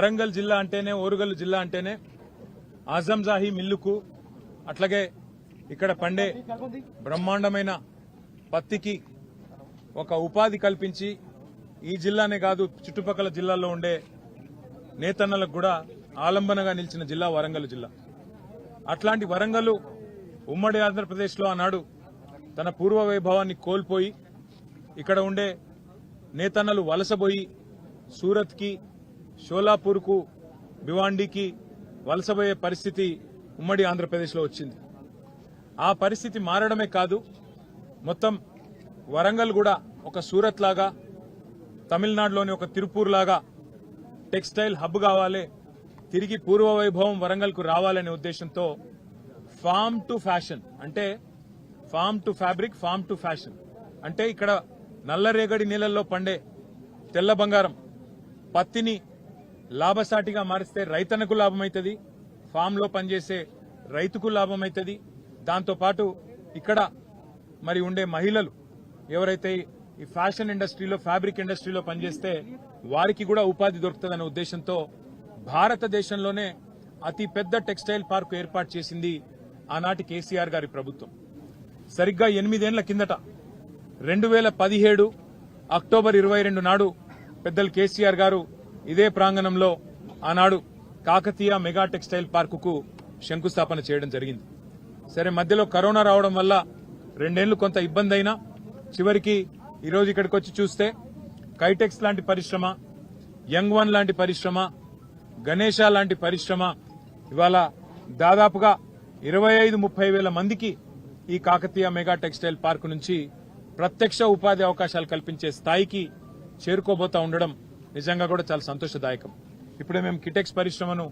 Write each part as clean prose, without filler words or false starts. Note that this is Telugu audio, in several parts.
వరంగల్ జిల్లా అంటేనే ఓరుగల్లు జిల్లా అంటేనే ఆజంజాహి మిల్లుకు అట్లాగే ఇక్కడ పండే బ్రహ్మాండమైన పత్తికి ఒక ఉపాధి కల్పించి ఈ జిల్లానే కాదు చుట్టుపక్కల జిల్లాల్లో ఉండే నేతన్నలకు కూడా ఆలంబనగా నిలిచిన జిల్లా వరంగల్ జిల్లా. అట్లాంటి వరంగల్ ఉమ్మడి ఆంధ్రప్రదేశ్లో ఆనాడు తన పూర్వ వైభవాన్ని కోల్పోయి ఇక్కడ ఉండే నేతన్నలు వలసపోయి సూరత్కి, షోలాపూర్కు, భివాండికి వలసపోయే పరిస్థితి ఉమ్మడి ఆంధ్రప్రదేశ్లో వచ్చింది. ఆ పరిస్థితి మారడమే కాదు, మొత్తం వరంగల్ కూడా ఒక సూరత్ లాగా, తమిళనాడులోని ఒక తిరుపూర్ లాగా టెక్స్టైల్ హబ్ కావాలి, తిరిగి పూర్వ వైభవం వరంగల్కు రావాలనే ఉద్దేశంతో ఫార్మ్ టు ఫ్యాషన్ అంటే farm to fabric, farm to fashion అంటే ఇక్కడ నల్లరేగడి నీళ్లలో పండే తెల్ల బంగారం పత్తిని లాభసాటిగా మారిస్తే రైతన్నకు లాభమైతుంది, ఫామ్ లో పనిచేసే రైతుకు లాభమైతుంది. దాంతోపాటు ఇక్కడ మరి ఉండే మహిళలు ఎవరైతే ఈ ఫ్యాషన్ ఇండస్ట్రీలో, ఫ్యాబ్రిక్ ఇండస్ట్రీలో పనిచేస్తే వారికి కూడా ఉపాధి దొరుకుతుందనే ఉద్దేశంతో భారతదేశంలోనే అతి పెద్ద టెక్స్టైల్ పార్క్ ఏర్పాటు చేసింది ఆనాటి కేసీఆర్ గారి ప్రభుత్వం. సరిగ్గా 8 ఏళ్ల కిందట 2017 అక్టోబర్ 22 నాడు పెద్దలు కేసీఆర్ గారు ఇదే ప్రాంగణంలో ఆనాడు కాకతీయ మెగా టెక్స్టైల్ పార్కుకు శంకుస్థాపన చేయడం జరిగింది. సరే, మధ్యలో కరోనా రావడం వల్ల 2 ఏళ్లు కొంత ఇబ్బంది అయినా చివరికి ఈరోజు ఇక్కడికి వచ్చి చూస్తే కైటెక్స్ లాంటి పరిశ్రమ, యంగ్ వన్ లాంటి పరిశ్రమ, గణేష లాంటి పరిశ్రమ ఇవాళ దాదాపుగా 25-30 వేల మందికి ఈ కాకతీయ మెగా టెక్స్టైల్ పార్క్ నుంచి ప్రత్యక్ష ఉపాధి అవకాశాలు కల్పించే స్థాయికి చేరుకోబోతా ఉండడం నిజంగా కూడా చాలా సంతోషదాయకం. ఇప్పుడే మేము కిటెక్స్ పరిశ్రమను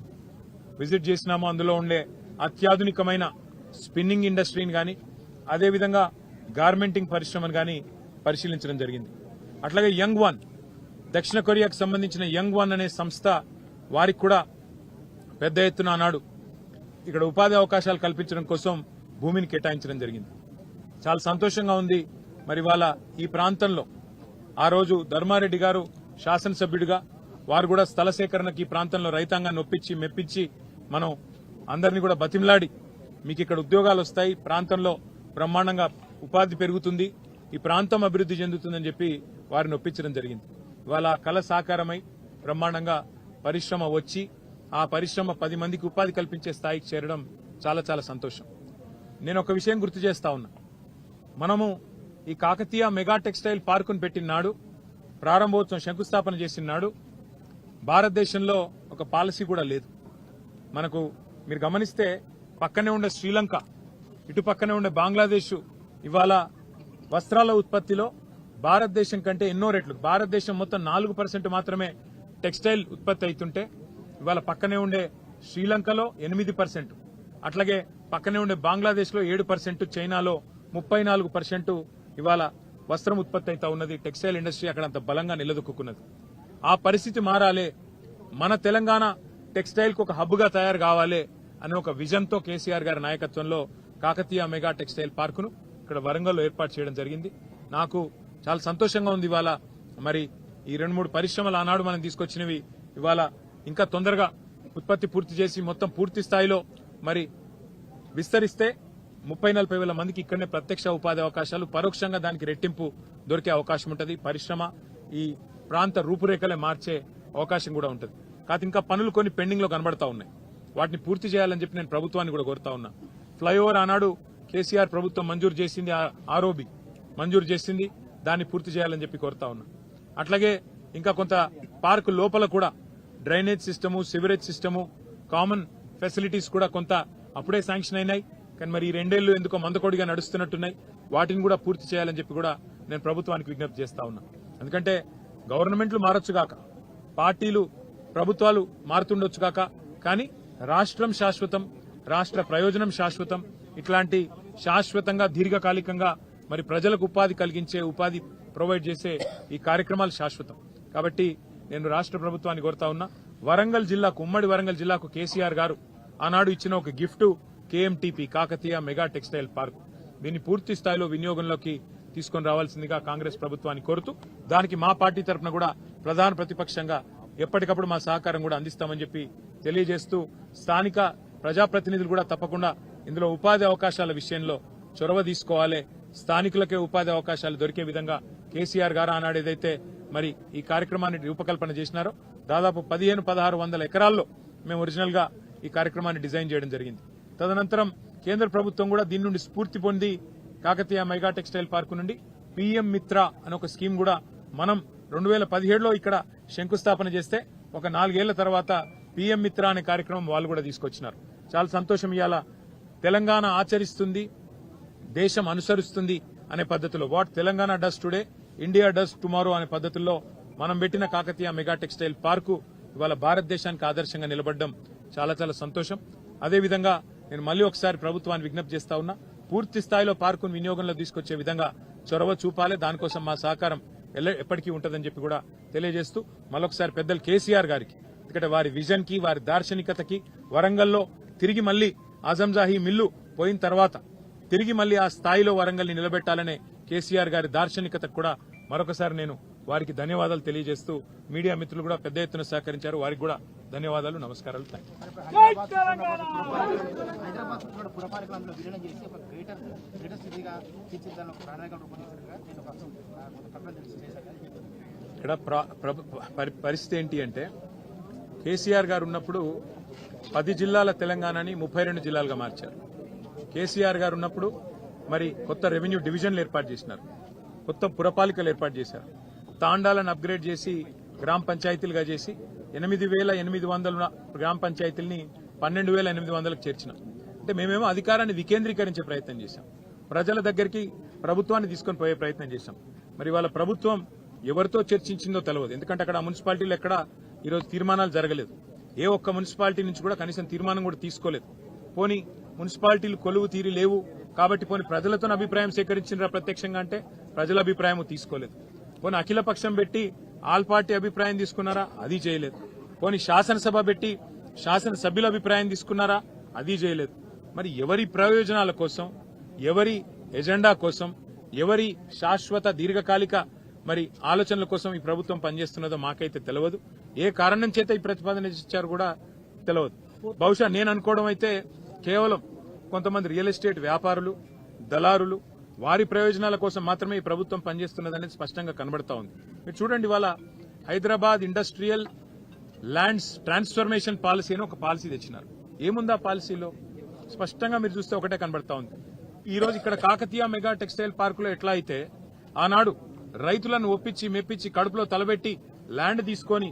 విజిట్ చేసినాము. అందులో ఉండే అత్యాధునికమైన స్పిన్నింగ్ ఇండస్ట్రీని గాని, అదేవిధంగా గార్మెంటింగ్ పరిశ్రమను గాని పరిశీలించడం జరిగింది. అట్లాగే యంగ్ వన్, దక్షిణ కొరియాకు సంబంధించిన యంగ్ వన్ అనే సంస్థ, వారికి కూడా పెద్ద ఎత్తున ఆనాడు ఇక్కడ ఉపాధి అవకాశాలు కల్పించడం కోసం భూమిని కేటాయించడం జరిగింది. చాలా సంతోషంగా ఉంది. మరి వాళ్ళ ఈ ప్రాంతంలో ఆ రోజు ధర్మారెడ్డి గారు శాసనసభ్యుడిగా వారు కూడా స్థల సేకరణకి ఈ ప్రాంతంలో రైతాంగాన్ని ఒప్పించి మెప్పించి మనం అందరినీ కూడా బతిమలాడి మీకు ఇక్కడ ఉద్యోగాలు వస్తాయి, ప్రాంతంలో బ్రహ్మాండంగా ఉపాధి పెరుగుతుంది, ఈ ప్రాంతం అభివృద్ధి చెందుతుందని చెప్పి వారిని ఒప్పించడం జరిగింది. ఇవాళ కళ సాకారమై బ్రహ్మాండంగా పరిశ్రమ వచ్చి ఆ పరిశ్రమ 10 మందికి ఉపాధి కల్పించే స్థాయికి చేరడం చాలా చాలా సంతోషం. నేను ఒక విషయం గుర్తు చేస్తా ఉన్నా. మనము ఈ కాకతీయ మెగా టెక్స్టైల్ పార్కును పెట్టిన నాడు, ప్రారంభోత్సవం శంకుస్థాపన చేసిన నాడు భారతదేశంలో ఒక పాలసీ కూడా లేదు. మనకు మీరు గమనిస్తే పక్కనే ఉండే శ్రీలంక, ఇటు పక్కనే ఉండే బంగ్లాదేశ్ ఇవాళ వస్త్రాల ఉత్పత్తిలో భారతదేశం కంటే ఎన్నో రెట్లు, భారతదేశం మొత్తం 4% మాత్రమే టెక్స్టైల్ ఉత్పత్తి అవుతుంటే ఇవాళ పక్కనే ఉండే శ్రీలంకలో 8%, అట్లాగే పక్కనే ఉండే బంగ్లాదేశ్ లో 7%, చైనాలో 34% ఇవాళ వస్త్రం ఉత్పత్తి అవుతా ఉన్నది. టెక్స్టైల్ ఇండస్ట్రీ అక్కడ అంత బలంగా నిలదొక్కున్నది. ఆ పరిస్థితి మారాలి, మన తెలంగాణ టెక్స్టైల్ కు ఒక హబ్ గా తయారు కావాలి అనే ఒక విజన్ తో కేసీఆర్ గారి నాయకత్వంలో కాకతీయ మెగా టెక్స్టైల్ పార్కును ఇక్కడ వరంగల్లో ఏర్పాటు చేయడం జరిగింది. నాకు చాలా సంతోషంగా ఉంది. ఇవాళ మరి ఈ 2-3 పరిశ్రమలు ఆనాడు మనం తీసుకొచ్చినవి ఇవాళ ఇంకా తొందరగా ఉత్పత్తి పూర్తి చేసి మొత్తం పూర్తి స్థాయిలో మరి విస్తరిస్తే 30-40 వేల మందికి ఇక్కడనే ప్రత్యక్ష ఉపాధి అవకాశాలు, పరోక్షంగా దానికి రెట్టింపు దొరికే అవకాశం ఉంటుంది. పరిశ్రమ ఈ ప్రాంత రూపురేఖలే మార్చే అవకాశం కూడా ఉంటుంది. కాదు ఇంకా పనులు కొన్ని పెండింగ్ లో కనబడతా ఉన్నాయి, వాటిని పూర్తి చేయాలని చెప్పి నేను ప్రభుత్వాన్ని కూడా కోరుతా ఉన్నా. ఫ్లైఓవర్ ఆనాడు కేసీఆర్ ప్రభుత్వం మంజూరు చేసింది, ఆర్ఓబి మంజూరు చేసింది, దాన్ని పూర్తి చేయాలని చెప్పి కోరుతా ఉన్నా. అట్లాగే ఇంకా కొంత పార్క్ లోపల కూడా drainage system, sewerage system, common facilities కూడా కొంత అప్పుడే శాంక్షన్ అయినాయి. కానీ మరి ఈ 2 ఏళ్లు ఎందుకో మందకొడిగా నడుస్తున్నట్టున్నాయి. వాటిని కూడా పూర్తి చేయాలని చెప్పి కూడా నేను ప్రభుత్వానికి విజ్ఞప్తి చేస్తా ఉన్నా. ఎందుకంటే గవర్నమెంట్లు మారొచ్చు కాక, పార్టీలు ప్రభుత్వాలు మారుతుండొచ్చు కాక, కానీ రాష్ట్రం శాశ్వతం, రాష్ట్ర ప్రయోజనం శాశ్వతం. ఇట్లాంటి శాశ్వతంగా దీర్ఘకాలికంగా మరి ప్రజలకు ఉపాధి కలిగించే, ఉపాధి ప్రొవైడ్ చేసే ఈ కార్యక్రమాలు శాశ్వతం. కాబట్టి నేను రాష్ట్ర ప్రభుత్వాన్ని కోరుతా ఉన్నా, వరంగల్ జిల్లాకు, ఉమ్మడి వరంగల్ జిల్లాకు కేసీఆర్ గారు ఆనాడు ఇచ్చిన ఒక gift KMTP, Kakatiya mega textile park. దీన్ని పూర్తి స్థాయిలో వినియోగంలోకి తీసుకొని రావాల్సిందిగా కాంగ్రెస్ ప్రభుత్వాన్ని కోరుతూ, దానికి మా పార్టీ తరఫున కూడా ప్రధాన ప్రతిపక్షంగా ఎప్పటికప్పుడు మా సహకారం కూడా అందిస్తామని చెప్పి తెలియజేస్తూ స్థానిక ప్రజాప్రతినిధులు కూడా తప్పకుండా ఇందులో ఉపాధి అవకాశాల విషయంలో చొరవ తీసుకోవాలి. స్థానికులకే ఉపాధి అవకాశాలు దొరికే విధంగా కేసీఆర్ గారు ఆనాడు ఏదైతే మరి ఈ కార్యక్రమాన్ని రూపకల్పన చేసినారో దాదాపు 1500-1600 ఎకరాల్లో మేము ఒరిజినల్ గా ఈ కార్యక్రమాన్ని డిజైన్ చేయడం జరిగింది. తదనంతరం కేంద్ర ప్రభుత్వం కూడా దీని నుండి స్ఫూర్తి పొంది కాకతీయ మెగా టెక్స్టైల్ పార్కు నుండి పీఎం మిత్ర అనే ఒక స్కీమ్ కూడా మనం 2017లో ఇక్కడ శంకుస్థాపన చేస్తే ఒక 4 ఏళ్ల తర్వాత పీఎం మిత్ర అనే కార్యక్రమం వాళ్ళు కూడా తీసుకొచ్చినారు. చాలా సంతోషం. ఇవాళ తెలంగాణ ఆచరిస్తుంది, దేశం అనుసరిస్తుంది అనే పద్ధతిలో what Telangana does today India does tomorrow అనే పద్ధతుల్లో మనం పెట్టిన కాకతీయ మెగా టెక్స్టైల్ పార్కు ఇవాళ భారతదేశానికి ఆదర్శంగా నిలబడడం చాలా చాలా సంతోషం. అదేవిధంగా నేను మళ్ళీ ఒకసారి ప్రభుత్వాన్ని విజ్ఞప్తి చేస్తా ఉన్నా, పూర్తి స్థాయిలో పార్కును వినియోగంలో తీసుకొచ్చే విధంగా చొరవ చూపాలి. దానికోసం మా సహకారం ఎప్పటికీ ఉంటుందని చెప్పి కూడా తెలియజేస్తూ మరొకసారి పెద్దలు కేసీఆర్ గారికి, ఎందుకంటే వారి విజన్ కి వారి దార్శనికతకి వరంగల్లో తిరిగి మళ్లీ ఆజంజాహీ మిల్లు పోయిన తర్వాత తిరిగి మళ్లీ ఆ స్థాయిలో వరంగల్ ని నిలబెట్టాలనే కేసీఆర్ గారి దార్శనికతకు కూడా మరొకసారి నేను వారికి ధన్యవాదాలు తెలియజేస్తూ మీడియా మిత్రులు కూడా పెద్ద ఎత్తున సహకరించారు. వారికి కూడా ధన్యవాదాలు, నమస్కారాలు. ఇక్కడ పరిస్థితి ఏంటి అంటే కేసీఆర్ గారు ఉన్నప్పుడు 10 జిల్లాల తెలంగాణని 32 జిల్లాలుగా మార్చారు. కేసీఆర్ గారు ఉన్నప్పుడు మరి కొత్త రెవెన్యూ డివిజన్లు ఏర్పాటు చేసినారు, కొత్త పురపాలికలు ఏర్పాటు చేశారు, తాండాలను అప్గ్రేడ్ చేసి గ్రామ పంచాయతీలుగా చేసి 8,800 గ్రామ పంచాయతీలని 12,800కు చేర్చినాం. అంటే మేమేమో అధికారాన్ని వికేంద్రీకరించే ప్రయత్నం చేశాం, ప్రజల దగ్గరికి ప్రభుత్వాన్ని తీసుకొని పోయే ప్రయత్నం చేశాం. మరి వాళ్ళ ప్రభుత్వం ఎవరితో చర్చించిందో తెలియదు, ఎందుకంటే అక్కడ మున్సిపాలిటీలు ఎక్కడ ఈరోజు తీర్మానాలు జరగలేదు. ఏ ఒక్క మున్సిపాలిటీ నుంచి కూడా కనీసం తీర్మానం కూడా తీసుకోలేదు. పోనీ మున్సిపాలిటీలు కొలువు తీరి లేవు కాబట్టి పోనీ ప్రజలతో అభిప్రాయం సేకరించినరా ప్రత్యక్షంగా అంటే ప్రజల అభిప్రాయం తీసుకోలేదు. పోనీ అఖిల పక్షం పెట్టి ఆల్ పార్టీ అభిప్రాయం తీసుకున్నారా, అది చేయలేదు. పోనీ శాసనసభ పెట్టి శాసనసభ్యుల అభిప్రాయం తీసుకున్నారా, అది చేయలేదు. మరి ఎవరి ప్రయోజనాల కోసం, ఎవరి ఎజెండా కోసం, ఎవరి శాశ్వత దీర్ఘకాలిక మరి ఆలోచనల కోసం ఈ ప్రభుత్వం పనిచేస్తున్నదో మాకైతే తెలియదు. ఏ కారణం చేత ఈ ప్రతిపాదన ఇచ్చారు కూడా తెలియదు. బహుశా నేను అనుకోవడం అయితే కేవలం కొంతమంది రియల్ ఎస్టేట్ వ్యాపారులు, దళారులు, వారి ప్రయోజనాల కోసం మాత్రమే ఈ ప్రభుత్వం పనిచేస్తున్నదనేది స్పష్టంగా కనబడతా ఉంది. మీరు చూడండి, ఇవాళ Hyderabad industrial lands transformation policy అని ఒక పాలసీ తెచ్చినారు. ఏముందా పాలసీలో? స్పష్టంగా మీరు చూస్తే ఒకటే కనబడతా ఉంది. ఈ రోజు ఇక్కడ కాకతీయ మెగా టెక్స్టైల్ పార్కులో ఎట్లా అయితే ఆనాడు రైతులను ఒప్పించి మెప్పించి కడుపులో తలబెట్టి ల్యాండ్ తీసుకొని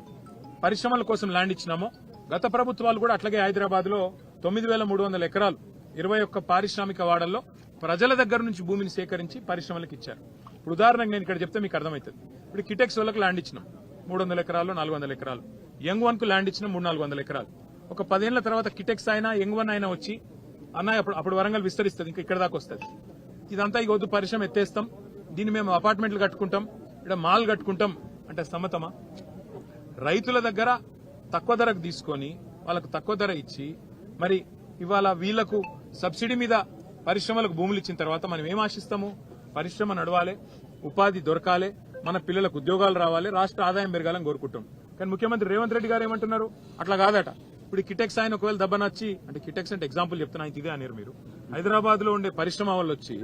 పరిశ్రమల కోసం ల్యాండ్ ఇచ్చినామో, గత ప్రభుత్వాలు కూడా అట్లాగే హైదరాబాద్ లో 9,300 ఎకరాలు 21 పారిశ్రామిక వాడల్లో ప్రజల దగ్గర నుంచి భూమిని సేకరించి పరిశ్రమలకు ఇచ్చారు. ఇప్పుడు ఉదాహరణకు నేను ఇక్కడ చెప్తే మీకు అర్థమవుతుంది. ఇప్పుడు కిటెక్స్ వాళ్ళకి ల్యాండ్ ఇచ్చినాం 300 ఎకరాలు, 400 ఎకరాలు. యంగ్ వన్ కు ల్యాండ్ ఇచ్చినాం 300-400 ఎకరాలు. ఒక 10 ఏళ్ల తర్వాత కిటెక్స్ అయినా యంగ్ వన్ అయినా వచ్చి అన్న అప్పుడు వరంగల్ విస్తరిస్తుంది, ఇంకా ఇక్కడ దాకా వస్తుంది. ఇదంతా ఈ వద్దు పరిశ్రమ ఎత్తేస్తాం, దీన్ని మేము అపార్ట్మెంట్లు కట్టుకుంటాం, ఇక్కడ మాల్ కట్టుకుంటాం అంటే సమ్మతమా? రైతుల దగ్గర తక్కువ ధరకు తీసుకొని వాళ్ళకు తక్కువ ధర ఇచ్చి మరి ఇవాళ వీళ్లకు సబ్సిడీ మీద పరిశ్రమలకు భూములు ఇచ్చిన తర్వాత మనం ఏం ఆశిస్తాము? పరిశ్రమ నడవాలి, ఉపాధి దొరకాలి, మన పిల్లలకు ఉద్యోగాలు రావాలి, రాష్ట్ర ఆదాయం పెరగాలని కోరుకుంటాం. కానీ ముఖ్యమంత్రి రేవంత్ రెడ్డి గారు ఏమంటున్నారు? అట్లా కాదట. ఇప్పుడు కిటెక్స్ ఆయన ఒకవేళ దెబ్బనొచ్చి, అంటే కిటెక్స్ అంటే ఎగ్జాంపుల్ చెప్తున్నా, ఇదే అనేరు మీరు. హైదరాబాద్ లో ఉండే పరిశ్రమ వాళ్ళు వచ్చి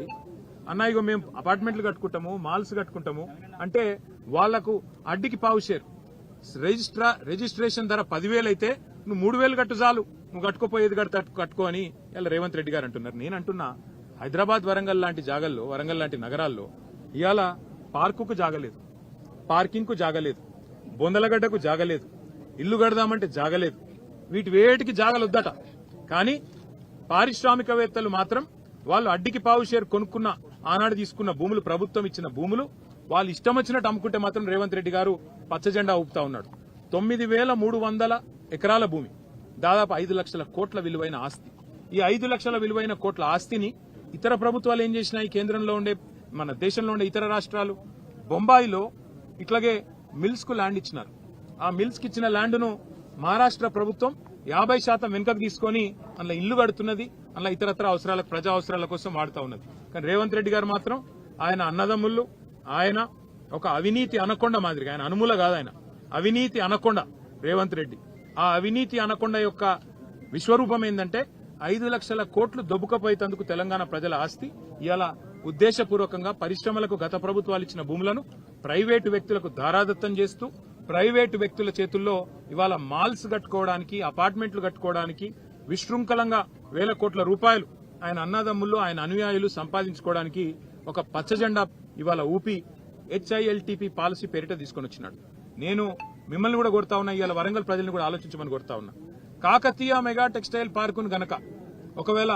అన్నా ఇగో మేము అపార్ట్మెంట్లు కట్టుకుంటాము, మాల్స్ కట్టుకుంటాము అంటే వాళ్లకు అడ్డికి పావు షేర్. రిజిస్ట్రేషన్ ధర 10,000 అయితే నువ్వు 3,000 కట్టు చాలు, నువ్వు కట్టుకోపోయేది కట్టుకో అని ఇలా రేవంత్ రెడ్డి గారు అంటున్నారు. నేను అంటున్నా, హైదరాబాద్ వరంగల్ లాంటి జాగల్లో, వరంగల్ లాంటి నగరాల్లో ఇవాళ పార్కుకు జాగలేదు, పార్కింగ్ కు జాగలేదు, బొందలగడ్డకు జాగలేదు, ఇల్లు కడదామంటే జాగలేదు, వీటి వేటికి జాగలొద్దట. కానీ పారిశ్రామికవేత్తలు మాత్రం వాళ్ళు అడ్డికి పావు షేర్ కొనుక్కున్న ఆనాడు తీసుకున్న భూములు, ప్రభుత్వం ఇచ్చిన భూములు వాళ్ళు ఇష్టం వచ్చినట్టు అమ్ముకుంటే మాత్రం రేవంత్ రెడ్డి గారు పచ్చజెండా ఊపుతా ఉన్నాడు. 9,300 ఎకరాల భూమి, దాదాపు 5 లక్షల కోట్ల విలువైన ఆస్తి. ఈ 5 లక్షల విలువైన కోట్ల ఆస్తిని ఇతర ప్రభుత్వాలు ఏం చేసినాయి? కేంద్రంలో ఉండే, మన దేశంలో ఉండే ఇతర రాష్ట్రాలు, బొంబాయిలో ఇట్లాగే మిల్స్ కు ల్యాండ్ ఇచ్చినారు. ఆ మిల్స్ కి ఇచ్చిన ల్యాండ్ను మహారాష్ట్ర ప్రభుత్వం 50% వెనుకకు తీసుకొని అందులో ఇల్లు కడుతున్నది, అందులో ఇతరత్ర అవసరాలకు, ప్రజా అవసరాల కోసం వాడుతూ ఉన్నది. కానీ రేవంత్ రెడ్డి గారు మాత్రం ఆయన అన్నదమ్ముళ్ళు, ఆయన ఒక అవినీతి అనకొండ మాదిరిగా, ఆయన అనుమూల కాదు, ఆయన అవినీతి అనకొండ రేవంత్ రెడ్డి. ఆ అవినీతి అనకొండ యొక్క విశ్వరూపం ఏంటంటే 5 లక్షల కోట్లు దొబ్బుకపోయేందుకు తెలంగాణ ప్రజల ఆస్తి ఇవాళ ఉద్దేశపూర్వకంగా పరిశ్రమలకు గత ప్రభుత్వాలు ఇచ్చిన భూములను ప్రైవేటు వ్యక్తులకు దారాదత్తం చేస్తూ ప్రైవేటు వ్యక్తుల చేతుల్లో ఇవాళ మాల్స్ కట్టుకోవడానికి, అపార్ట్మెంట్లు కట్టుకోవడానికి విశృంఖలంగా వేల కోట్ల రూపాయలు ఆయన అన్నదమ్ములు, ఆయన అనుయాయులు సంపాదించుకోవడానికి ఒక పచ్చజెండా ఇవాళ ఊపి HILTP పాలసీ పేరిట తీసుకొని వచ్చినాడు. నేను మిమ్మల్ని కూడా కోరుతా ఉన్నా, ఇవాళ వరంగల్ ప్రజల్ని కూడా ఆలోచించమని కోరుతా ఉన్నా. కాకతీయ మెగా టెక్స్టైల్ పార్కును గనక ఒకవేళ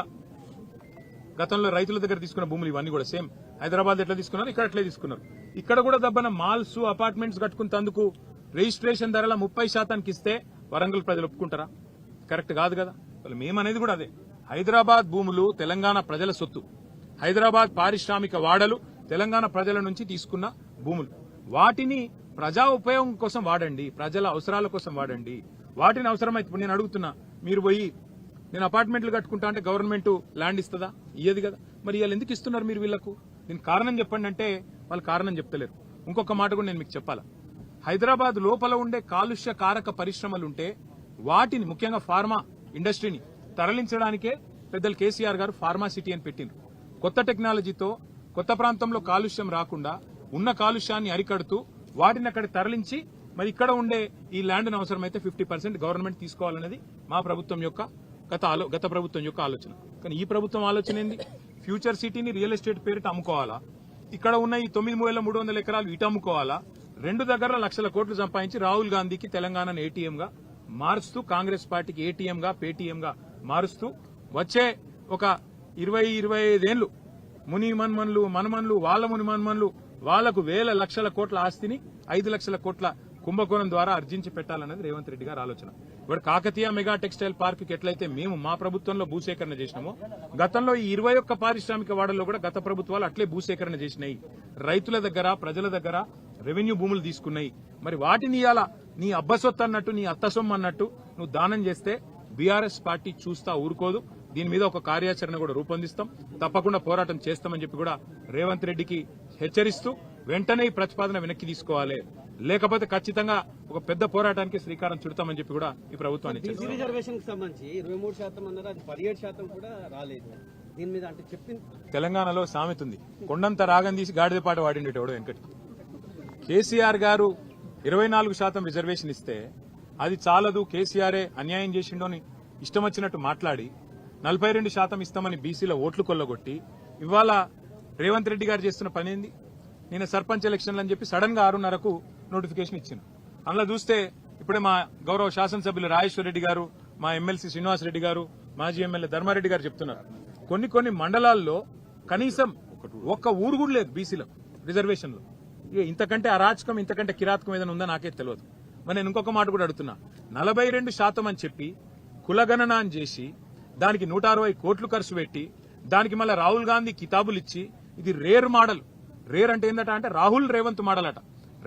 గతంలో రైతుల దగ్గర తీసుకున్న భూములు ఇవన్నీ కూడా సేమ్ హైదరాబాద్ ఎట్లా తీసుకున్నారు, ఇక్కడ అట్లే తీసుకున్నారు. ఇక్కడ కూడా దబ్బన మాల్స్, అపార్ట్మెంట్స్ కట్టుకున్నందుకు రిజిస్ట్రేషన్ ధరల 30% ఇస్తే వరంగల్ ప్రజలు ఒప్పుకుంటారా? కరెక్ట్ కాదు కదా. మేమనేది కూడా అదే. హైదరాబాద్ భూములు తెలంగాణ ప్రజల సొత్తు. హైదరాబాద్ పారిశ్రామిక వాడలు తెలంగాణ ప్రజల నుంచి తీసుకున్న భూములు. వాటిని ప్రజా ఉపయోగం కోసం వాడండి, ప్రజల అవసరాల కోసం వాడండి. వాటిని అవసరమైతే ఇప్పుడు నేను అడుగుతున్నా, మీరు పోయి నేను అపార్ట్మెంట్లు కట్టుకుంటా అంటే గవర్నమెంట్ ల్యాండ్ ఇస్తుందా? ఇయ్యదు కదా. మరి వీళ్ళు ఎందుకు ఇస్తున్నారు మీరు వీళ్లకు? నేను కారణం చెప్పండి అంటే వాళ్ళు కారణం చెప్తలేరు. ఇంకొక మాట కూడా నేను మీకు చెప్పాలా. హైదరాబాద్ లోపల ఉండే కాలుష్య కారక పరిశ్రమలుంటే వాటిని ముఖ్యంగా ఫార్మా ఇండస్ట్రీని తరలించడానికే పెద్దలు కేసీఆర్ గారు ఫార్మా సిటీ అని పెట్టిండ్రు. కొత్త టెక్నాలజీతో కొత్త ప్రాంతంలో కాలుష్యం రాకుండా ఉన్న కాలుష్యాన్ని అరికడుతూ వాటిని అక్కడ తరలించి మరి ఇక్కడ ఉండే ఈ ల్యాండ్ను అవసరమైతే 50% గవర్నమెంట్ తీసుకోవాలనేది మా ప్రభుత్వం యొక్క గత ప్రభుత్వం యొక్క ఆలోచన. కానీ ఈ ప్రభుత్వం ఆలోచన ఏంది? ఫ్యూచర్ సిటీని రియల్ ఎస్టేట్ పేరిట అమ్ముకోవాలా, ఇక్కడ ఉన్న ఈ 9,300 ఎకరాలు ఇటు అమ్ముకోవాలా, రెండు దగ్గర లక్షల కోట్లు సంపాదించి రాహుల్ గాంధీకి తెలంగాణను ATM గా మారుస్తూ, కాంగ్రెస్ పార్టీకి ATM గా పేటీఎం గా మారుస్తూ వచ్చే ఒక 20-25 ఏళ్లు ముని మన్మన్లు మనమన్లు వాళ్ళ ముని మన్మన్లు వాళ్లకు వేల లక్షల కోట్ల ఆస్తిని 5 లక్షల కోట్ల కుంభకోణం ద్వారా అర్జించి పెట్టాలన్నది రేవంత్ రెడ్డి గారి ఆలోచన. ఇప్పుడు కాకతీయ మెగా టెక్స్టైల్ పార్క్ ఎట్లయితే మేము మా ప్రభుత్వంలో భూసేకరణ చేసినామో గతంలో ఈ 21 పారిశ్రామిక వాడల్లో కూడా గత ప్రభుత్వాలు అట్లే భూసేకరణ చేసినాయి. రైతుల దగ్గర, ప్రజల దగ్గర రెవెన్యూ భూములు తీసుకున్నాయి. మరి వాటిని ఇయాల నీ అబ్బసొత్తు అన్నట్టు, నీ అత్తసొమ్ము అన్నట్టు నువ్వు దానం చేస్తే బీఆర్ఎస్ పార్టీ చూస్తా ఊరుకోదు. దీని మీద ఒక కార్యాచరణ కూడా రూపొందిస్తాం, తప్పకుండా పోరాటం చేస్తామని చెప్పి కూడా రేవంత్ రెడ్డికి హెచ్చరిస్తూ వెంటనే ఈ ప్రతిపాదన వెనక్కి తీసుకోవాలి, లేకపోతే ఖచ్చితంగా ఒక పెద్ద పోరాటానికి శ్రీకారం చుడతామని చెప్పి కూడా ఈ ప్రభుత్వాన్ని రిజర్వేషన్ కి సంబంధించి 23% అన్నారు, అది 17% కూడా రాలేదు. దీని మీద అంటే చెప్పింది తెలంగాణలో సామెత ఉంది, కొండంత రాగం తీసి గాడిద పాట వాడిండేటోడు వెంకటి. కేసీఆర్ గారు 24% రిజర్వేషన్ ఇస్తే అది చాలదు, కేసీఆరే అన్యాయం చేసిండో అని ఇష్టం వచ్చినట్టు మాట్లాడి 42% ఇస్తామని బీసీల ఓట్లు కొల్లగొట్టి ఇవాళ రేవంత్ రెడ్డి గారు చేస్తున్న పని ఏంది? నేను సర్పంచ్ ఎలక్షన్లు అని చెప్పి సడన్ గా 6:30కు నోటిఫికేషన్ ఇచ్చాను. అందులో చూస్తే ఇప్పుడే మా గౌరవ శాసనసభ్యులు రాజేశ్వర రెడ్డి గారు, మా ఎమ్మెల్సీ శ్రీనివాస్ రెడ్డి గారు, మాజీ ఎమ్మెల్యే ధర్మారెడ్డి గారు చెప్తున్నారు, కొన్ని మండలాల్లో కనీసం ఒక్క ఊరు కూడా లేదు బీసీలకు రిజర్వేషన్లో. ఇంతకంటే అరాచకం, ఇంతకంటే కిరాతకం ఏదైనా ఉందో నాకే తెలియదు. మరి నేను ఇంకొక మాట కూడా అడుగుతున్నా, 42% అని చెప్పి కులగణన అని చేసి దానికి 160 కోట్లు ఖర్చు పెట్టి దానికి మళ్ళీ రాహుల్ గాంధీ కితాబులు ఇచ్చి ఇది రేర్ మోడల్, రేర్ అంటే ఏంటంట అంటే రాహుల్ రేవంత్ మోడల్ అట,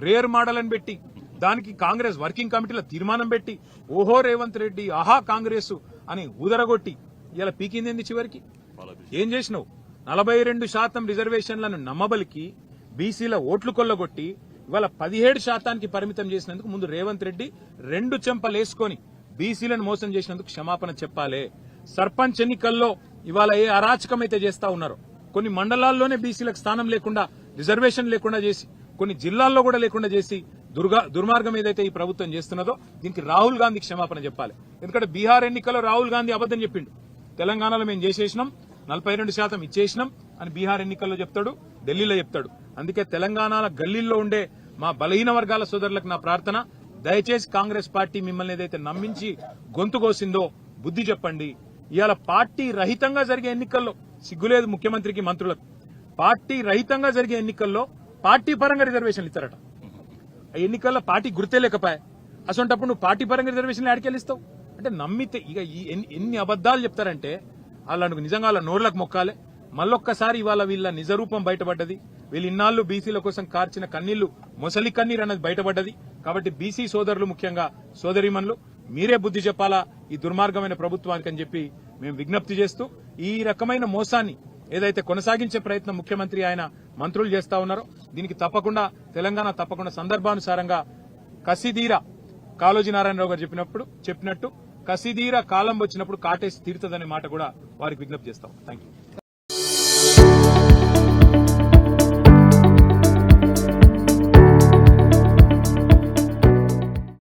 రేర్ మోడల్ అని పెట్టి దానికి కాంగ్రెస్ వర్కింగ్ కమిటీలో తీర్మానం పెట్టి ఓహో రేవంత్ రెడ్డి, ఆహా కాంగ్రెస్ అని ఉదరగొట్టి ఇలా పీకింది. చివరికి ఏం చేసినావు? 42% రిజర్వేషన్లను నమ్మబలికి బీసీల ఓట్లు కొల్లగొట్టి ఇవాళ 17%కి పరిమితం చేసినందుకు ముందు రేవంత్ రెడ్డి 2 చెంపలేసుకొని బీసీలను మోసం చేసినందుకు క్షమాపణ చెప్పాలి. సర్పంచ్ ఎన్నికల్లో ఇవాళ ఏ అరాచకం అయితే చేస్తా ఉన్నారో, కొన్ని మండలాల్లోనే బీసీలకు స్థానం లేకుండా, రిజర్వేషన్ లేకుండా చేసి, కొన్ని జిల్లాల్లో కూడా లేకుండా చేసి దుర్మార్గం ఏదైతే ఈ ప్రభుత్వం చేస్తున్నదో దీనికి రాహుల్ గాంధీ క్షమాపణ చెప్పాలి. ఎందుకంటే బీహార్ ఎన్నికల్లో రాహుల్ గాంధీ అబద్దం చెప్పిండు, తెలంగాణలో మేము చేసేసినాం 42% ఇచ్చేసినాం అని బీహార్ ఎన్నికల్లో చెప్తాడు, ఢిల్లీలో చెప్తాడు. అందుకే తెలంగాణ గల్లీల్లో ఉండే మా బలహీన వర్గాల సోదరులకు నా ప్రార్థన, దయచేసి కాంగ్రెస్ పార్టీ మిమ్మల్ని ఏదైతే నమ్మించి గొంతు కోసిందో బుద్ధి చెప్పండి. ఇవాళ పార్టీ రహితంగా జరిగే ఎన్నికల్లో సిగ్గులేదు ముఖ్యమంత్రికి, మంత్రులకు. పార్టీ రహితంగా జరిగే ఎన్నికల్లో పార్టీ పరంగా రిజర్వేషన్లు ఇస్తారట. ఆ ఎన్నికల్లో పార్టీ గుర్తే లేకపోయా, అసొంటప్పుడు నువ్వు పార్టీ పరంగా రిజర్వేషన్లు ఆడికెళ్ళిస్తావు అంటే నమ్మితే ఇక ఎన్ని అబద్దాలు చెప్తారంటే వాళ్ళకు నిజంగా వాళ్ళ నోర్లకు మొక్కాలే. మళ్ళొక్కసారి ఇవాళ వీళ్ళ నిజరూపం బయటపడ్డది. వీళ్ళు ఇన్నాళ్లు బీసీల కోసం కార్చిన కన్నీళ్లు మొసలి కన్నీరు అన్నది బయటపడ్డది. కాబట్టి బీసీ సోదరులు, ముఖ్యంగా సోదరీమణులు, మీరే బుద్ధి చెప్పాలా ఈ దుర్మార్గమైన ప్రభుత్వానికి అని చెప్పి మేము విజ్ఞప్తి చేస్తూ, ఈ రకమైన మోసాన్ని ఏదైతే కొనసాగించే ప్రయత్నం ముఖ్యమంత్రి ఆయన మంత్రులు చేస్తా ఉన్నారో దీనికి తప్పకుండా తెలంగాణ సందర్భానుసారంగా కసిదీరా కాళోజీ నారాయణరావు గారు చెప్పినట్టు కసిదీర కాలం వచ్చినప్పుడు కాటేసి తీరుతుందనే మాట కూడా వారికి విజ్ఞప్తి చేస్తాం. Thank you.